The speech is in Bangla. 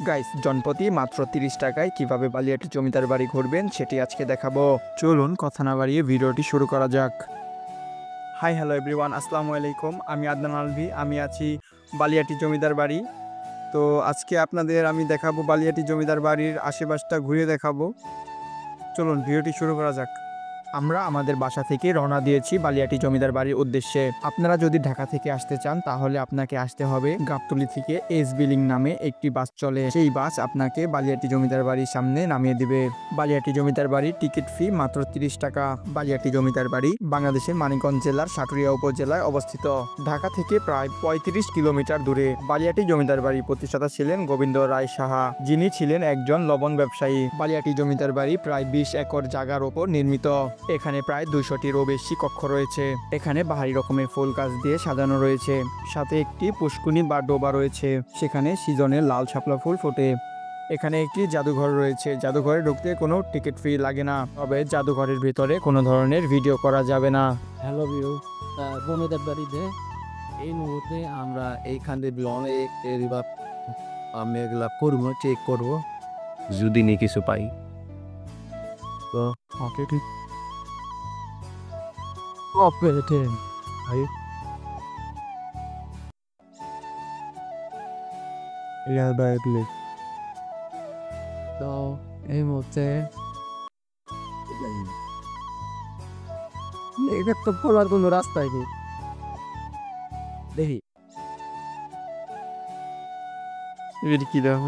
গাইস, জনপ্রতি মাত্র 30 টাকায় কিভাবে বালিয়াটি জমিদার বাড়ি ঘুরবেন সেটি আজকে দেখাবো। চলুন কথা না বাড়িয়ে ভিডিওটি শুরু করা যাক। হাই হ্যালো এভরিওয়ান, আসসালামু আলাইকুম। আমি আদনান আলভি, আমি আছি বালিয়াটি জমিদার বাড়ি। তো আজকে আপনাদের আমি দেখাবো বালিয়াটি জমিদার বাড়ির আশেপাশটা ঘুরে দেখাবো। চলুন ভিডিওটি শুরু করা যাক। আমরা আমাদের বাসা থেকে রওনা দিয়েছি বালিয়াটি জমিদার বাড়ির উদ্দেশ্যে। আপনারা যদি ঢাকা থেকে আসতে চান তাহলে আপনাকে আসতে হবে গাবতলী থেকে এস বিলিং নামে একটি বাস চলে। সেই বাস আপনাকে বালিয়াটি জমিদার বাড়ির সামনে নামিয়ে দিবে। বালিয়াটি জমিদার বাড়ির টিকিট ফি মাত্র 30 টাকা। বালিয়াটি জমিদার বাড়ি বাংলাদেশের মানিকগঞ্জ জেলার সাটুরিয়া উপজেলায় অবস্থিত। ঢাকা থেকে প্রায় 35 কিলোমিটার দূরে। বালিয়াটি জমিদার বাড়ির প্রতিষ্ঠাতা ছিলেন গোবিন্দ রায় সাহা, যিনি ছিলেন একজন লবণ ব্যবসায়ী। বালিয়াটি জমিদার বাড়ি প্রায় 20 একর জায়গার ওপর নির্মিত। এখানে প্রায় 200টিরও বেশি কক্ষ রয়েছে। এখানে ভারী রকমের ফুল গাছ দিয়ে সাজানো রয়েছে। সাথে একটি পুষ্কুনি বা ডোবা রয়েছে, সেখানে সিজনে লাল শাপলা ফুল ফোটে। এখানে একটি জাদুঘর রয়েছে। জাদুঘরে ঢুকতে কোনো টিকিট ফি লাগে না, তবে জাদুঘরের ভিতরে কোনো ধরনের ভিডিও করা যাবে না। হ্যালো ভিউ, বনেদের বাড়িতে এই মুহূর্তে আমরা এইখানে অনেক এবার আমি এগুলা করবো, চেক করবো যদি নিয়ে কিছু পাই। তো ওকে, ঠিক অপারেটেন ভাই তো এই মুহূর্তে এটা তো বলার কোনো রাস্তাই নেই। দেখি কি দেওয়া